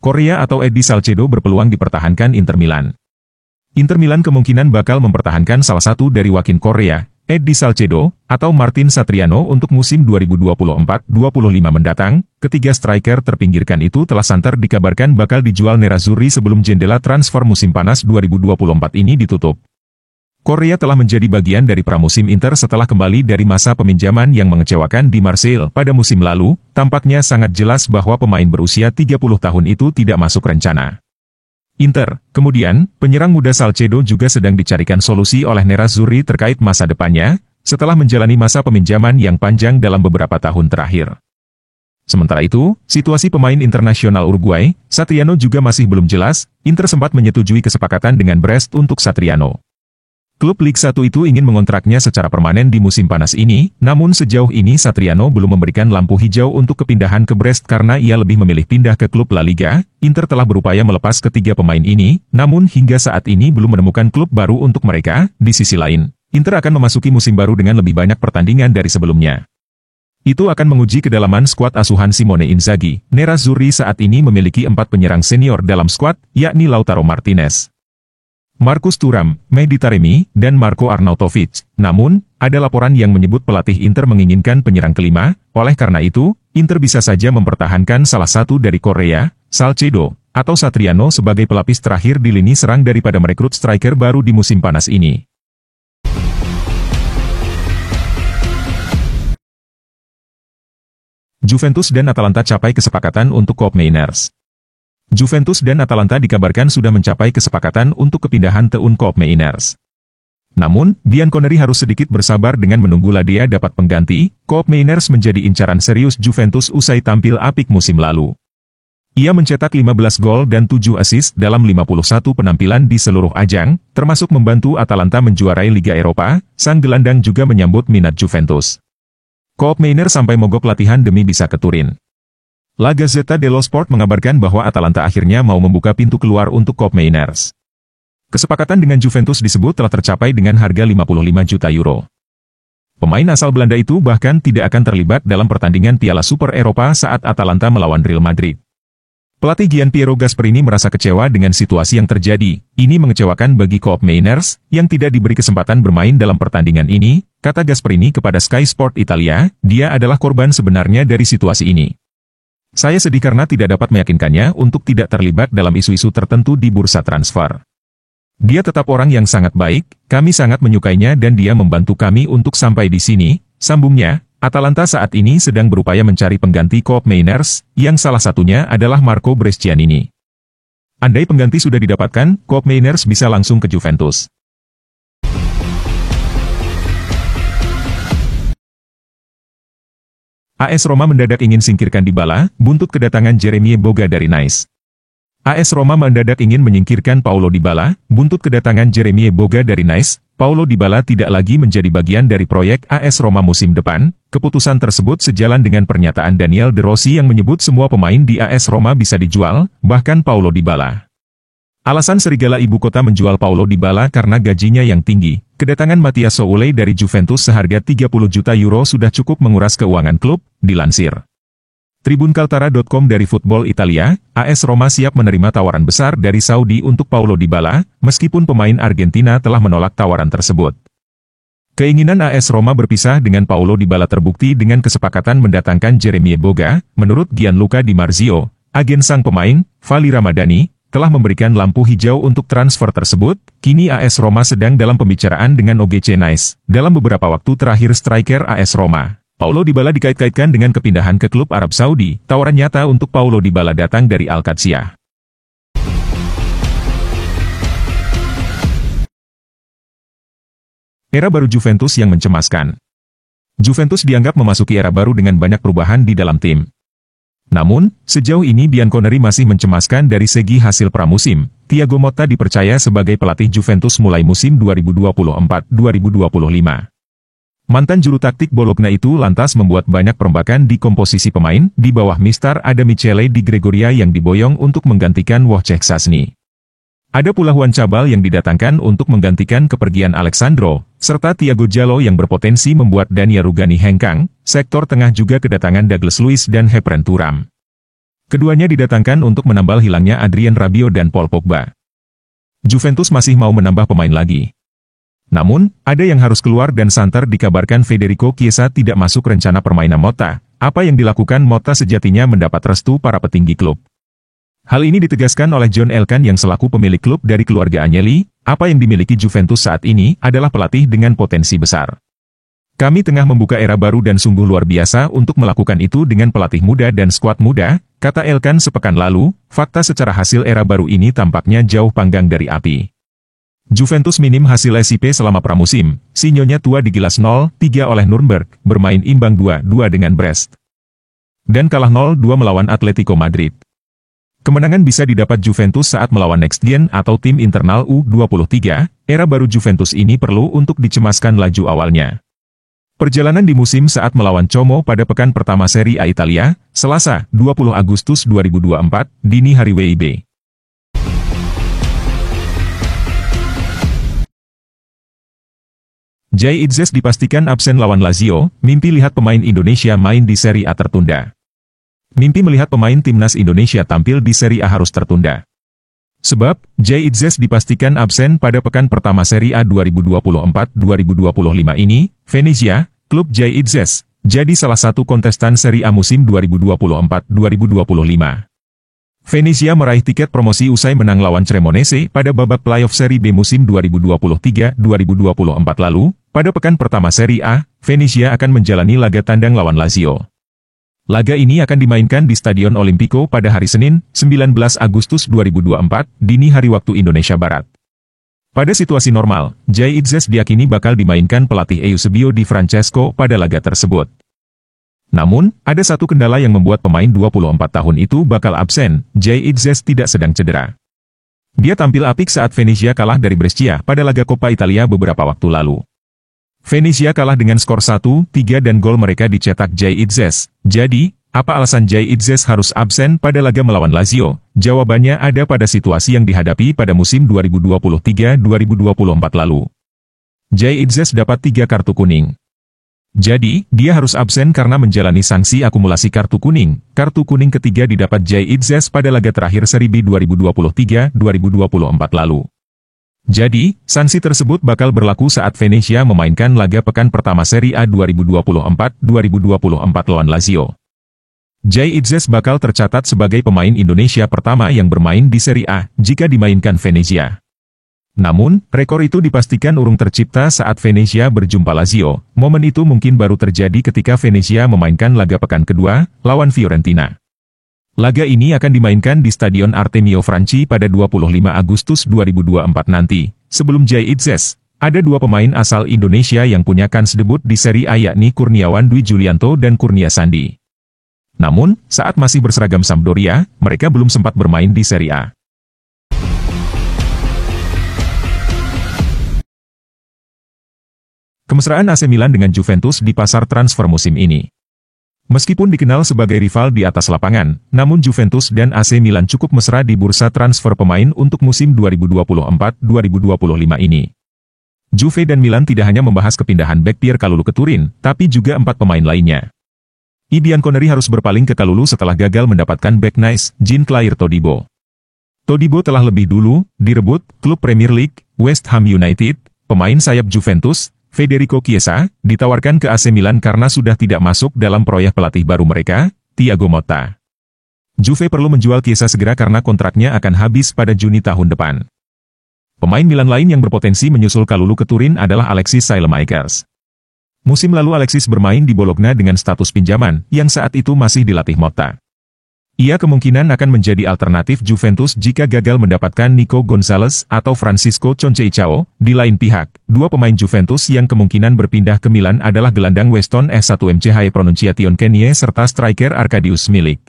Korea atau Eddie Salcedo berpeluang dipertahankan Inter Milan. Inter Milan kemungkinan bakal mempertahankan salah satu dari wakin Korea, Eddie Salcedo, atau Martin Satriano untuk musim 2024-25 mendatang. Ketiga striker terpinggirkan itu telah santer dikabarkan bakal dijual Nerazzurri sebelum jendela transfer musim panas 2024 ini ditutup. Korea telah menjadi bagian dari pramusim Inter setelah kembali dari masa peminjaman yang mengecewakan di Marseille pada musim lalu. Tampaknya sangat jelas bahwa pemain berusia 30 tahun itu tidak masuk rencana Inter. Kemudian, penyerang muda Salcedo juga sedang dicarikan solusi oleh Nerazzurri terkait masa depannya, setelah menjalani masa peminjaman yang panjang dalam beberapa tahun terakhir. Sementara itu, situasi pemain internasional Uruguay, Satriano juga masih belum jelas. Inter sempat menyetujui kesepakatan dengan Brest untuk Satriano. Klub Liga 1 itu ingin mengontraknya secara permanen di musim panas ini, namun sejauh ini Satriano belum memberikan lampu hijau untuk kepindahan ke Brest karena ia lebih memilih pindah ke klub La Liga. Inter telah berupaya melepas ketiga pemain ini, namun hingga saat ini belum menemukan klub baru untuk mereka. Di sisi lain, Inter akan memasuki musim baru dengan lebih banyak pertandingan dari sebelumnya. Itu akan menguji kedalaman skuad asuhan Simone Inzaghi. Nerazzurri saat ini memiliki 4 penyerang senior dalam skuad, yakni Lautaro Martinez, Marcus Thuram, Mehdi Taremi, dan Marco Arnautovic. Namun, ada laporan yang menyebut pelatih Inter menginginkan penyerang kelima. Oleh karena itu, Inter bisa saja mempertahankan salah satu dari Korea, Salcedo, atau Satriano sebagai pelapis terakhir di lini serang daripada merekrut striker baru di musim panas ini. Juventus dan Atalanta capai kesepakatan untuk Koop Meiners. Juventus dan Atalanta dikabarkan sudah mencapai kesepakatan untuk kepindahan Teun Koop Meiners. Namun, Bianconeri harus sedikit bersabar dengan menunggu Ladea dapat pengganti. Koop Meiners menjadi incaran serius Juventus usai tampil apik musim lalu. Ia mencetak 15 gol dan 7 assist dalam 51 penampilan di seluruh ajang, termasuk membantu Atalanta menjuarai Liga Eropa. Sang gelandang juga menyambut minat Juventus. Koop Meiners sampai mogok latihan demi bisa ke Turin. La Gazzetta dello Sport mengabarkan bahwa Atalanta akhirnya mau membuka pintu keluar untuk Koop Meiners. Kesepakatan dengan Juventus disebut telah tercapai dengan harga 55 juta euro. Pemain asal Belanda itu bahkan tidak akan terlibat dalam pertandingan Piala Super Eropa saat Atalanta melawan Real Madrid. Pelatih Gianpiero Gasperini merasa kecewa dengan situasi yang terjadi. Ini mengecewakan bagi Koop Meiners, yang tidak diberi kesempatan bermain dalam pertandingan ini, kata Gasperini kepada Sky Sport Italia. Dia adalah korban sebenarnya dari situasi ini. Saya sedih karena tidak dapat meyakinkannya untuk tidak terlibat dalam isu-isu tertentu di bursa transfer. Dia tetap orang yang sangat baik, kami sangat menyukainya dan dia membantu kami untuk sampai di sini, sambungnya. Atalanta saat ini sedang berupaya mencari pengganti Koop Meiners, yang salah satunya adalah Marco Brescianini. Andai pengganti sudah didapatkan, Koop Meiners bisa langsung ke Juventus. AS Roma mendadak ingin singkirkan Dybala, buntut kedatangan Jeremy Boga dari Nice. AS Roma mendadak ingin menyingkirkan Paulo Dybala, buntut kedatangan Jeremy Boga dari Nice. Paulo Dybala tidak lagi menjadi bagian dari proyek AS Roma musim depan. Keputusan tersebut sejalan dengan pernyataan Daniel De Rossi yang menyebut semua pemain di AS Roma bisa dijual, bahkan Paulo Dybala. Alasan serigala ibu kota menjual Paulo Dybala karena gajinya yang tinggi. Kedatangan Mathias Soulé dari Juventus seharga 30 juta euro sudah cukup menguras keuangan klub, dilansir tribunkaltara.com dari Football Italia. AS Roma siap menerima tawaran besar dari Saudi untuk Paulo Dybala, meskipun pemain Argentina telah menolak tawaran tersebut. Keinginan AS Roma berpisah dengan Paulo Dybala terbukti dengan kesepakatan mendatangkan Jeremy Boga. Menurut Gianluca Di Marzio, agen sang pemain, Vali Ramadhani, telah memberikan lampu hijau untuk transfer tersebut. Kini AS Roma sedang dalam pembicaraan dengan OGC Nice. Dalam beberapa waktu terakhir striker AS Roma, Paulo Dybala dikait-kaitkan dengan kepindahan ke klub Arab Saudi. Tawaran nyata untuk Paulo Dybala datang dari Al-Qadsiah. Era baru Juventus yang mencemaskan. Juventus dianggap memasuki era baru dengan banyak perubahan di dalam tim. Namun, sejauh ini Bianconeri masih mencemaskan dari segi hasil pramusim. Thiago Motta dipercaya sebagai pelatih Juventus mulai musim 2024-2025. Mantan juru taktik Bologna itu lantas membuat banyak perombakan di komposisi pemain, di bawah Mister Ada Michele Di Gregoria yang diboyong untuk menggantikan Wojciech Szczęsny. Ada pula Juan Cabal yang didatangkan untuk menggantikan kepergian Alexandro, serta Thiago Jallo yang berpotensi membuat Dania Rugani hengkang. Sektor tengah juga kedatangan Douglas Luiz dan Khéphren Thuram. Keduanya didatangkan untuk menambal hilangnya Adrien Rabiot dan Paul Pogba. Juventus masih mau menambah pemain lagi. Namun, ada yang harus keluar dan santer dikabarkan Federico Chiesa tidak masuk rencana permainan Motta. Apa yang dilakukan Motta sejatinya mendapat restu para petinggi klub. Hal ini ditegaskan oleh John Elkann yang selaku pemilik klub dari keluarga Agnelli. Apa yang dimiliki Juventus saat ini adalah pelatih dengan potensi besar. Kami tengah membuka era baru dan sungguh luar biasa untuk melakukan itu dengan pelatih muda dan skuad muda, kata Elkann sepekan lalu. Fakta secara hasil era baru ini tampaknya jauh panggang dari api. Juventus minim hasil SIP selama pramusim, si Nyonya tua digilas 0-3 oleh Nuremberg, bermain imbang 2-2 dengan Brest, dan kalah 0-2 melawan Atletico Madrid. Kemenangan bisa didapat Juventus saat melawan Next Gen atau tim internal U23, era baru Juventus ini perlu untuk dicemaskan laju awalnya. Perjalanan di musim saat melawan Como pada pekan pertama Serie A Italia, Selasa, 20 Agustus 2024, dini hari WIB. Jay Itzes dipastikan absen lawan Lazio, mimpi lihat pemain Indonesia main di Serie A tertunda. Mimpi melihat pemain timnas Indonesia tampil di Serie A harus tertunda. Sebab, Jay Itzes dipastikan absen pada pekan pertama Serie A 2024-2025 ini. Venezia, klub Jay Itzes, jadi salah satu kontestan Serie A musim 2024-2025. Venezia meraih tiket promosi usai menang lawan Cremonese pada babak playoff Serie B musim 2023-2024 lalu. Pada pekan pertama Serie A, Venezia akan menjalani laga tandang lawan Lazio. Laga ini akan dimainkan di Stadion Olimpico pada hari Senin, 19 Agustus 2024, dini hari waktu Indonesia Barat. Pada situasi normal, Jay Itzes diakini bakal dimainkan pelatih Eusebio Di Francesco pada laga tersebut. Namun, ada satu kendala yang membuat pemain 24 tahun itu bakal absen. Jay Itzes tidak sedang cedera. Dia tampil apik saat Venezia kalah dari Brescia pada laga Coppa Italia beberapa waktu lalu. Venezia kalah dengan skor 1-3 dan gol mereka dicetak Jay Itzes. Jadi, apa alasan Jay Itzes harus absen pada laga melawan Lazio? Jawabannya ada pada situasi yang dihadapi pada musim 2023-2024 lalu. Jay Itzes dapat 3 kartu kuning. Jadi, dia harus absen karena menjalani sanksi akumulasi kartu kuning. Kartu kuning ketiga didapat Jay Itzes pada laga terakhir Serie B 2023-2024 lalu. Jadi, sanksi tersebut bakal berlaku saat Venezia memainkan laga pekan pertama Serie A 2024-2024 lawan Lazio. Jay Itzes bakal tercatat sebagai pemain Indonesia pertama yang bermain di Serie A jika dimainkan Venezia. Namun, rekor itu dipastikan urung tercipta saat Venezia berjumpa Lazio. Momen itu mungkin baru terjadi ketika Venezia memainkan laga pekan kedua lawan Fiorentina. Laga ini akan dimainkan di Stadion Artemio Franchi pada 25 Agustus 2024 nanti. Sebelum Jay Itzes, ada 2 pemain asal Indonesia yang punya kans debut di Serie A yakni Kurniawan Dwi Julianto dan Kurnia Sandi. Namun, saat masih berseragam Sampdoria, mereka belum sempat bermain di Serie A. Kemesraan AC Milan dengan Juventus di pasar transfer musim ini. Meskipun dikenal sebagai rival di atas lapangan, namun Juventus dan AC Milan cukup mesra di bursa transfer pemain untuk musim 2024-2025 ini. Juve dan Milan tidak hanya membahas kepindahan bek Pierre Kalulu ke Turin, tapi juga 4 pemain lainnya. Idian Connery harus berpaling ke Kalulu setelah gagal mendapatkan bek Nice, Jean-Claire Todibo. Todibo telah lebih dulu direbut klub Premier League, West Ham United. Pemain sayap Juventus, Federico Chiesa, ditawarkan ke AC Milan karena sudah tidak masuk dalam proyek pelatih baru mereka, Thiago Motta. Juve perlu menjual Chiesa segera karena kontraknya akan habis pada Juni tahun depan. Pemain Milan lain yang berpotensi menyusul Kalulu ke Turin adalah Alexis Saelemaekers. Musim lalu Alexis bermain di Bologna dengan status pinjaman, yang saat itu masih dilatih Motta. Ia kemungkinan akan menjadi alternatif Juventus jika gagal mendapatkan Nico Gonzalez atau Francisco Conceição. Di lain pihak, 2 pemain Juventus yang kemungkinan berpindah ke Milan adalah gelandang Weston S1 Pronunciation Kenie serta striker Arkadiusz Milik.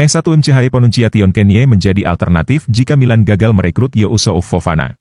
S1 Pronunciation Kenie menjadi alternatif jika Milan gagal merekrut Youssef Fofana.